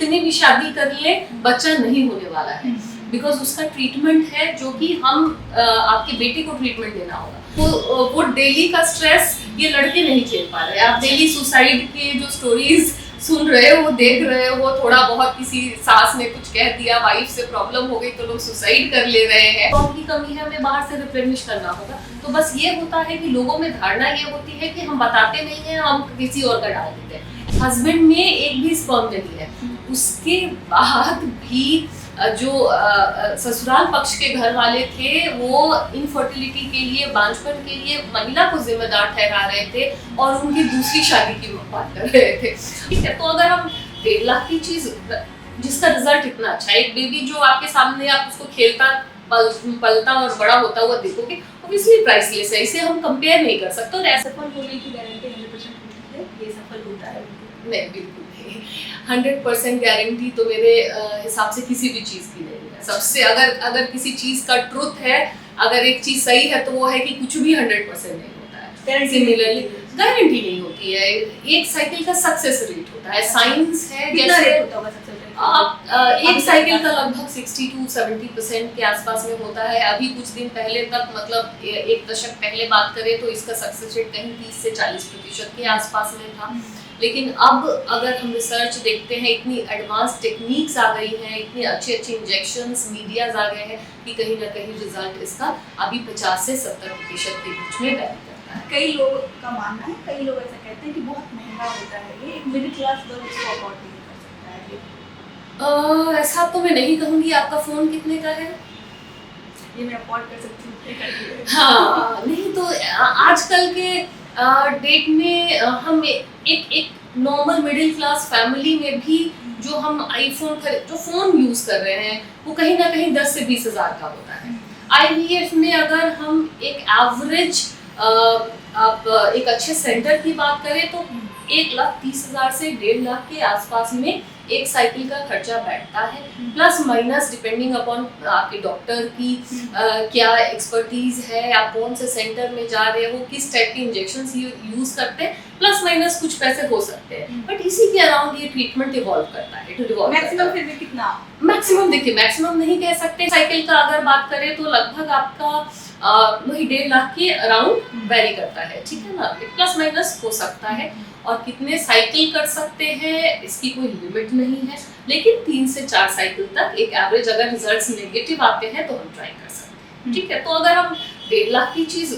कितनी भी शादी कर ले बच्चा नहीं होने वाला है, बिकॉज उसका ट्रीटमेंट है जो कि हम आपके बेटे को ट्रीटमेंट देना होगा। वो डेली का स्ट्रेस ये लड़के नहीं झेल पा रहे। आप डेली सुसाइड के जो स्टोरीज सुन रहे हो, देख रहे हो, थोड़ा बहुत किसी सास ने कुछ कह दिया, वाइफ से प्रॉब्लम हो गई तो लोग सुसाइड कर ले रहे हैं। फॉर्म की कमी है, हमें बाहर से रिप्लेनिश करना होगा। तो बस ये होता है कि लोगों में धारणा ये होती है कि हम बताते नहीं हैं, हम किसी और का डाल देते हैं। हस्बैंड में एक भी स्पर्म नहीं है, उसके बाद भी जो ससुराल पक्ष के घर वाले थे वो इनफर्टिलिटी के लिए, बांझपन के लिए महिला को जिम्मेदार ठहरा रहे थे और उनकी दूसरी शादी की बात कर रहे थे। ठीक है, तो अगर हम 1.5 लाख की चीज जिसका रिजल्ट इतना अच्छा है, एक बेबी जो आपके सामने आप उसको खेलता पलता और बड़ा होता हुआ देखोगे, ऑब्वियसली प्राइसलेस है, इसे हम कंपेयर नहीं कर सकते। और ऐसा सफल होने की गारंटी 100% होती है, ये सफल होता है नहीं, बिल्कुल नहीं। 100% गारंटी तो मेरे हिसाब से किसी भी चीज़ की नहीं है। सबसे अगर किसी चीज़ का ट्रुथ है, अगर एक चीज़ सही है तो वो है कि कुछ भी 100% नहीं होता है। सिमिलरली गारंटी नहीं होती है। एक साइकिल का सक्सेस रेट होता है, साइंस है जैसे एक साइकिल का लगभग 60 to 70% के आसपास में होता है। अभी कुछ दिन पहले तक, मतलब एक दशक पहले बात करें तो इसका सक्सेस रेट कहीं 30 से 40% के आसपास में था। लेकिन अब अगर हम रिसर्च देखते हैं, इतनी एडवांस टेक्निक्स आ गई हैं, इतनी अच्छे इंजेक्शंस, मीडियाज आ गए हैं कि कहीं ना कहीं रिजल्ट इसका अभी 50 से 70% के बीच में वैरी करता है। कई लोगों का मानना है, कई लोग ऐसा कहते हैं कि बहुत महंगा होता है ये, एक मिडिल क्लास गर्ल इसको अफोर्ड नहीं कर सकता है। ऐसा तो मैं नहीं कहूँगी। आपका फ़ोन कितने का है? ये मैं अफोर्ड कर सकती हूँ। हाँ, नहीं तो आजकल के डेट में हम एक नॉर्मल मिडिल क्लास फैमिली में भी जो हम जो फ़ोन यूज़ कर रहे हैं वो कहीं ना कहीं 10 से 20 हज़ार का होता है। IVF में अगर हम एक एवरेज आप एक अच्छे सेंटर की बात करें तो 1,30,000 से 1.5 लाख के आसपास में एक साइकिल का खर्चा बैठता है, प्लस माइनस डिपेंडिंग अपॉन आपके डॉक्टर की क्या एक्सपर्टीज है, आप कौन से सेंटर में जा रहे हो, किस टाइप के इंजेक्शंस यूज करते हैं, प्लस माइनस कुछ पैसे हो सकते हैं। बट इसी के अराउंड ये ट्रीटमेंट इवॉल्व करता है। मैक्सिमम फिर भी कितना? मैक्सिमम देखिए, मैक्सिमम नहीं कह सकते। साइकिल का अगर बात करें तो लगभग आपका वही 1.5 लाख के अराउंड वेरी करता है। ठीक है ना, प्लस माइनस हो सकता है। और कितने साइकिल कर सकते हैं इसकी कोई लिमिट नहीं है, लेकिन 3 से 4 साइकिल तक एक एवरेज, अगर रिजल्ट्स नेगेटिव आते हैं तो हम ट्राई कर सकते हैं। ठीक है, तो अगर हम 1.5 लाख की चीज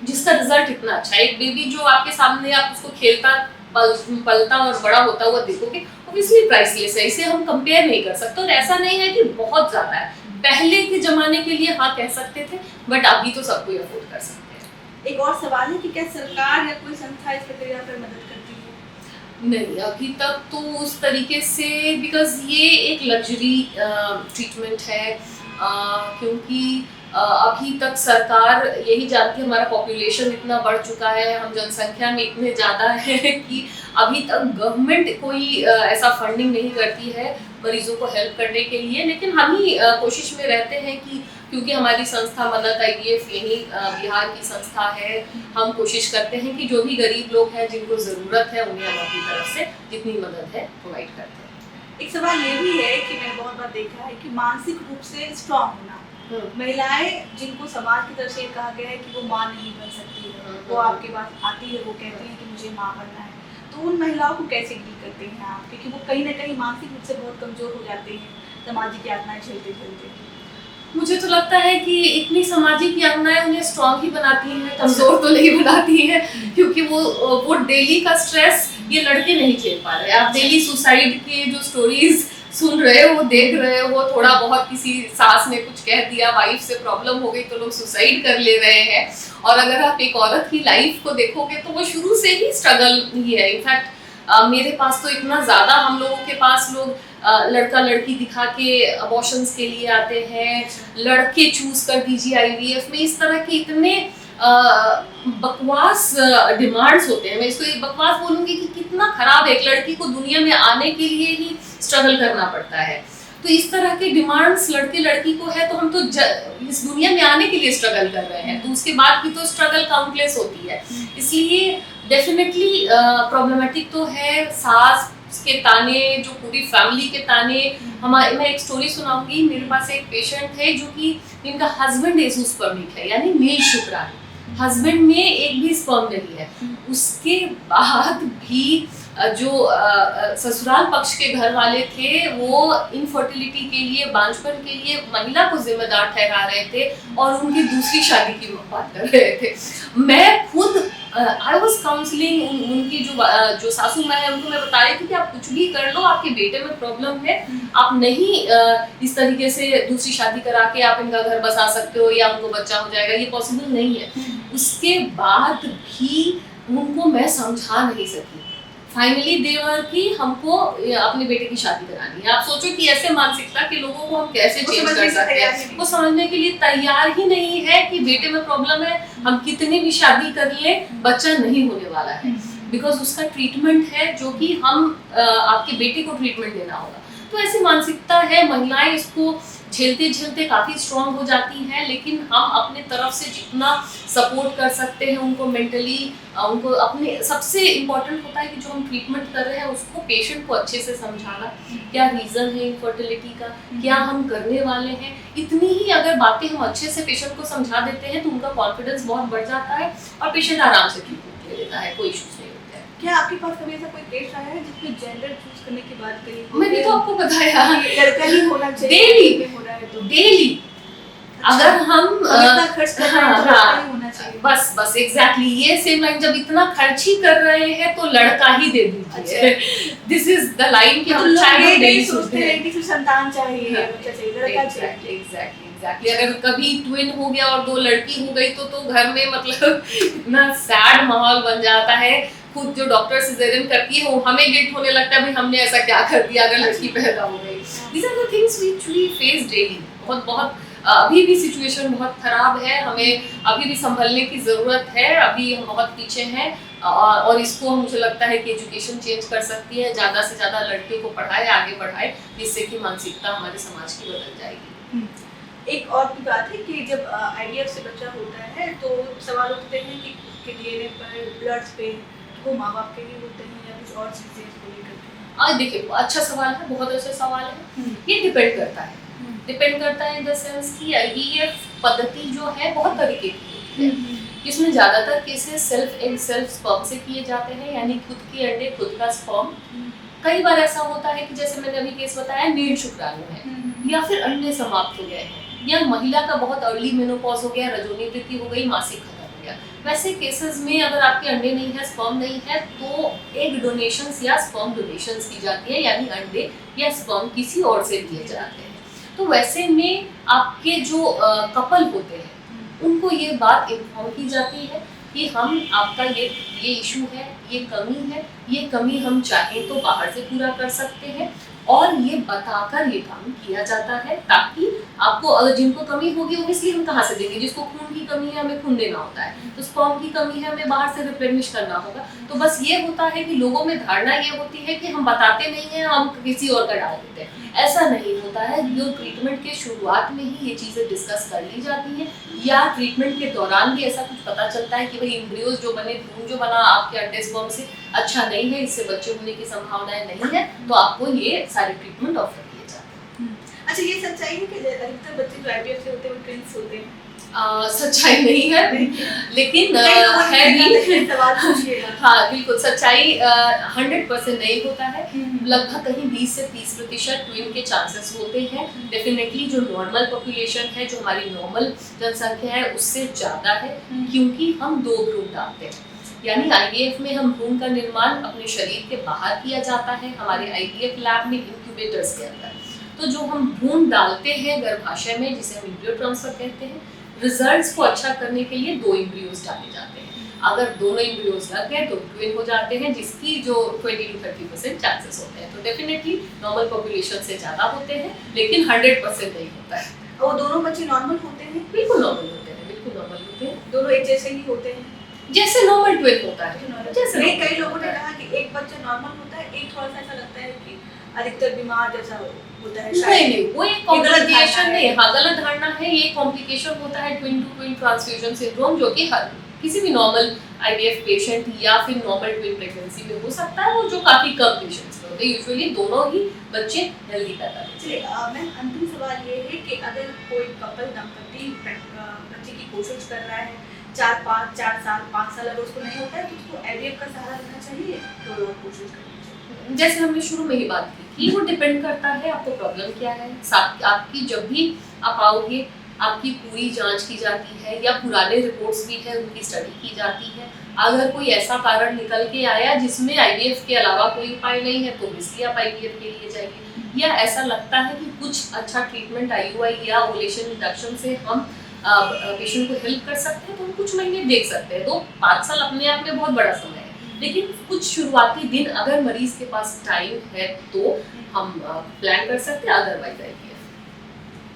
जिसका रिजल्ट इतना अच्छा है, एक बेबी जो आपके सामने आप उसको खेलता पलता और बड़ा होता हुआ देखोगे, ऑब्वियसली प्राइसलेस है, इसे हम कंपेयर नहीं कर सकते। और ऐसा नहीं है कि बहुत ज्यादा है, पहले के जमाने के लिए हाँ कह सकते थे, बट अभी तो सब कोई अफोर्ड कर सकते हैं। एक और सवाल है कि क्या सरकार या कोई संस्था इस प्रक्रिया पर मदद करती है? नहीं, अभी तक तो उस तरीके से, बिकॉज ये एक लग्जरी ट्रीटमेंट है, क्योंकि अभी तक सरकार यही जानती है, हमारा पॉपुलेशन इतना बढ़ चुका है, हम जनसंख्या में इतने ज़्यादा है कि अभी तक गवर्नमेंट कोई ऐसा फंडिंग नहीं करती है मरीजों को हेल्प करने के लिए। लेकिन हम ही कोशिश में रहते हैं कि क्योंकि हमारी संस्था मन्नत IVF यही बिहार की संस्था है, हम कोशिश करते हैं कि जो भी गरीब लोग हैं जिनको ज़रूरत है उन्हें हम अपनी तरफ से जितनी मदद है प्रोवाइड करते हैं। एक सवाल ये भी है कि मैंने बहुत बार देखा है कि मानसिक रूप से स्ट्रांग होना, महिलाएं जिनको समाज की तरफ से कहा गया है कि वो माँ नहीं बन सकती है, वो आपके पास आती है, वो कहती है कि मुझे माँ बनना है, तो उन महिलाओं को कैसे डील करते हैं आप? क्योंकि वो कहीं ना कहीं मानसिक रूप से बहुत कमजोर हो जाते हैं सामाजिक यातनाएं झेलते झेलते। मुझे तो लगता है कि इतनी सामाजिक यातनाएं उन्हें स्ट्रांग ही बनाती हैं, कमजोर तो नहीं बनाती हैं, क्योंकि वो डेली का स्ट्रेस ये लड़के नहीं झेल पा रहे। आप डेली सुसाइड के जो स्टोरीज सुन रहे हो, देख रहे हो, थोड़ा बहुत किसी सास ने कुछ कह दिया, वाइफ से प्रॉब्लम हो गई तो लोग सुसाइड कर ले रहे हैं। और अगर आप एक औरत की लाइफ को देखोगे तो वो शुरू से ही स्ट्रगल ही है। इनफैक्ट मेरे पास तो इतना ज़्यादा, हम लोगों के पास लोग लड़का लड़की दिखा के अबॉर्शंस के लिए आते हैं, लड़के चूज कर दीजिए IVF में, इस तरह के इतने बकवास डिमांड्स होते हैं। मैं इसको ये बकवास बोलूँगी कि कितना खराब, एक लड़की को दुनिया में आने के लिए ही स्ट्रगल करना पड़ता है। तो इस तरह के डिमांड्स लड़के लड़की को है, तो हम तो इस दुनिया में आने के लिए स्ट्रगल कर रहे हैं, तो उसके बाद की तो स्ट्रगल काउंटलेस होती है। इसलिए डेफिनेटली प्रॉब्लमेटिक तो है। सास के ताने, जो पूरी फैमिली के ताने। हमारे, मैं एक स्टोरी सुनाऊंगी। मेरे पास एक पेशेंट है जो कि जिनका हस्बैंड एजोस्पर्मिक है, यानी नील शुक्राणु, हस्बैंड में एक भी स्पर्म नहीं है। उसके बाद भी जो ससुराल पक्ष के घर वाले थे वो इनफर्टिलिटी के लिए, बांझपन के लिए महिला को जिम्मेदार ठहरा रहे थे और उनकी दूसरी शादी की बात कर रहे थे। मैं खुद आई वॉज काउंसलिंग उनकी जो सासू माँ है उनको मैं बता रही थी कि आप कुछ भी कर लो, आपके बेटे में प्रॉब्लम है, आप नहीं इस तरीके से दूसरी शादी करा के आप इनका घर बसा सकते हो या उनको बच्चा हो जाएगा, ये पॉसिबल नहीं है। उसके बाद भी उनको मैं समझा नहीं सकी। फाइनली देवर की हमको अपने बेटे की शादी करानी है। आप सोचो कि ऐसे मानसिकता के लोगों को हम कैसे चेंज कर सकते हैं। वो समझने के लिए तैयार ही नहीं है कि बेटे में प्रॉब्लम है, हम कितनी भी शादी कर लें बच्चा नहीं होने वाला है, बिकॉज उसका ट्रीटमेंट है जो कि हम आपके बेटे को ट्रीटमेंट देना होगा। तो ऐसी मानसिकता है, महिलाएं इसको झेलते झेलते काफ़ी स्ट्रांग हो जाती हैं, लेकिन हम अपने तरफ से जितना सपोर्ट कर सकते हैं उनको मेंटली, उनको अपने, सबसे इम्पोर्टेंट होता है कि जो हम ट्रीटमेंट कर रहे हैं उसको पेशेंट को अच्छे से समझाना, क्या रीज़न है इनफर्टिलिटी का, क्या हम करने वाले हैं। इतनी ही अगर बातें हम अच्छे से पेशेंट को समझा देते हैं तो उनका कॉन्फिडेंस बहुत बढ़ जाता है और पेशेंट आराम से ट्रीटमेंट ले लेता है, कोई इशूज़ नहीं। क्या आपके पास कभी ऐसा कोई केस आया है जिसमें जेंडर चूज करने की बात करी? मैंने तो आपको बताया, लड़का ही होना चाहिए, डेली हो रहा है तो डेली अगर हम इतना खर्च कर रहे हैं तो लड़का ही होना चाहिए। बस एग्जैक्टली ये सेम लाइन, जब इतना खर्च ही कर रहे हैं तो लड़का ही दे दीजिए। दिस इज द लाइन कि हम चाइल्ड डेली सोचते हैं कि संतान चाहिए, बच्चा चाहिए, लड़का चाहिए। एग्जैक्टली अगर कभी ट्विन हो गया और 2 लड़की हो गई तो घर में मतलब इतना सैड माहौल बन जाता है। खुद जो डॉक्टर सिजेरियन करती है वो हमें गिल्ट होने लगता है, भाई हमने ऐसा क्या कर दिया अगर लड़की पैदा हो गई। These are the things which we face daily. बहुत अभी भी सिचुएशन बहुत खराब है, हमें अभी भी संभलने की ज़रूरत है, अभी हम बहुत पीछे हैं और इसको मुझे लगता है कि एजुकेशन चेंज कर सकती है, ज़्यादा से ज़्यादा लड़कियों को पढ़ाए, आगे बढ़ाए, जिससे कि मानसिकता हमारे समाज की बदल जाएगी। एक और भी बात है कि जब IVF से बच्चा होता है तो सवाल उठते हैं कि उसके DNA पर, ब्लड्स पे, वो माँ बाप के लिए होते हैं या कुछ और चीज़ें इसको लेकर? देखिए, अच्छा सवाल है, बहुत अच्छा सवाल है। ये डिपेंड करता है इन द सेंस कि IVF पद्धति जो है बहुत तरीके की होती है। इसमें ज़्यादातर केसेस सेल्फ स्पर्म से किए जाते हैं, यानी खुद के अंडे खुद का स्पर्म। कई बार ऐसा होता है कि जैसे मैंने अभी केस बताया, नील शुक्राणु है या फिर अंडे समाप्त हो गए हैं या महिला का बहुत अर्ली मेनोपॉज हो गया, रजोनी वृद्धि हो गई, मासिक खत्म हो गया। वैसे केसेस में अगर आपके अंडे नहीं है, स्पर्म नहीं है, तो एग डोनेशंस या स्पर्म डोनेशंस की जाती है, यानी अंडे या स्पर्म किसी और से दिए जाते हैं। तो वैसे में आपके जो कपल होते हैं उनको ये बात इन्फॉर्म की जाती है कि हम आपका ये इशू है, ये कमी हम चाहें तो बाहर से पूरा कर सकते हैं, और ये बताकर ये काम किया जाता है ताकि आपको, अगर जिनको कमी होगी ओब्वियसली हम कहाँ से देंगे, जिसको खून की कमी है हमें खून देना होता है, तो स्पर्म की कमी है हमें बाहर से रिप्लेनिश करना होगा। तो बस ये होता है कि लोगों में धारणा ये होती है कि हम बताते नहीं हैं, हम किसी और का डाल देते हैं। ऐसा नहीं होता है। जो ट्रीटमेंट के शुरुआत में ही ये चीज़ें डिस्कस कर ली जाती हैं, या ट्रीटमेंट के दौरान भी ऐसा कुछ पता चलता है कि भाई एम्ब्रियोज जो बने, भ्रूण जो बना आपके अंडे स्पर्म से अच्छा नहीं है, इससे बच्चे होने की संभावनाएं नहीं है, तो आपको ये सारे ट्रीटमेंट ऑफर किए जाते हैं। अच्छा, ये सच्चाई है कि अधिकतर बच्चे जो IVF से होते हैं वो ट्विंस होते हैं? सच्चाई नहीं है, लेकिन है भी। हाँ बिल्कुल, सच्चाई 100% नहीं होता है। लगभग कहीं 20 से 30% ट्विन के चांसेस होते हैं। डेफिनेटली जो नॉर्मल पॉपुलेशन है, जो हमारी नॉर्मल जनसंख्या है, उससे ज़्यादा है, क्योंकि हम 2 भ्रूण डालते हैं। यानी IVF में हम भ्रूण का निर्माण अपने शरीर के बाहर किया जाता है, हमारे IVF लैब में, इंक्यूबेटर्स के अंदर। तो जो हम भ्रूण डालते हैं गर्भाशय में, जिसे हम एम्ब्रियो ट्रांसफर कहते हैं, रिजल्ट्स को अच्छा करने के लिए 2 एम्ब्रियोज डाले जाते हैं। अगर दोनों एम्ब्रियोज लग गए तो ट्विन हो जाते हैं, जिसकी जो 20 to 30% चांसेस होते हैं। तो डेफिनेटली नॉर्मल पॉपुलेशन से ज़्यादा होते हैं, लेकिन 100% नहीं होता है। और दोनों बच्चे नॉर्मल होते हैं? बिल्कुल नॉर्मल होते हैं, बिल्कुल नॉर्मल होते हैं। दोनों एक जैसे ही होते हैं, जैसे नॉर्मल ट्विन होता है। जैसे कई लोगों ने कहा कि एक बच्चा नॉर्मल होता है, एक थोड़ा सा ऐसा लगता है कि अधिकतर बीमार जैसा होता है नहीं, वो एक कॉम्प्लिकेशन नहीं है। हाँ, गलत धारणा है। ये कॉम्प्लिकेशन होता है twin to twin transfusion syndrome, जो कि हर किसी भी नॉर्मल आईवीएफ पेशेंट या फिर नॉर्मल ट्विन प्रेगनेंसी में हो सकता है, वो जो काफी कम पेशेंट्स में होते हैं। यूजुअली दोनों ही बच्चे हेल्दी पैदा होते हैं। चलिए मैम, अंतिम सवाल ये है कि अगर कोई कपल दंपति बच्चे की कोशिश कर रहा है 4 साल 5 साल, अगर उसको नहीं होता है तो उसको आईवीएफ का सहारा लेना चाहिए, तो कोशिश करनी चाहिए? जैसे हमने शुरू में ही बात की कि वो डिपेंड करता है आपको प्रॉब्लम क्या है। आपकी जब भी आप आओगे, आपकी पूरी जांच की जाती है या पुराने रिपोर्ट्स भी है उनकी स्टडी की जाती है। अगर कोई ऐसा कारण निकल के आया जिसमें आईवीएफ के अलावा कोई उपाय नहीं है, तो इसलिए आप आईवीएफ के लिए जाइए। या ऐसा लगता है कि कुछ अच्छा ट्रीटमेंट आईयूआई या ओवुलेशन रिडक्शन से हम पेशेंट को हेल्प कर सकते हैं, तो हम कुछ महीने देख सकते हैं। तो 5 साल अपने आप में बहुत बड़ा समय है, लेकिन कुछ शुरुआती दिन अगर मरीज के पास टाइम है तो हम प्लान कर सकते हैं, अदरवाइज आईवीएफ।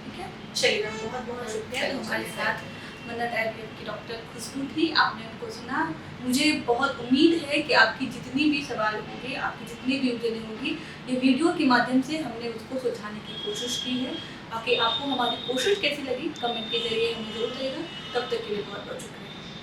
ठीक है, चलिए मैम, बहुत बहुत शुक्रिया। तो हमारे साथ मन्नत आईवीएफ की डॉक्टर खुशबू थी, आपने उनको सुना। मुझे बहुत उम्मीद है कि आपकी जितनी भी सवाल होंगे, आपकी जितनी भी उलझनें होंगी, ये वीडियो के माध्यम से हमने उसको सुलझाने की कोशिश की है। बाकी आपको हमारी कोशिश कैसी लगी, कमेंट के जरिए हमें जरूर बताइएगा। तब तक के लिए बहुत बहुत शुक्रिया।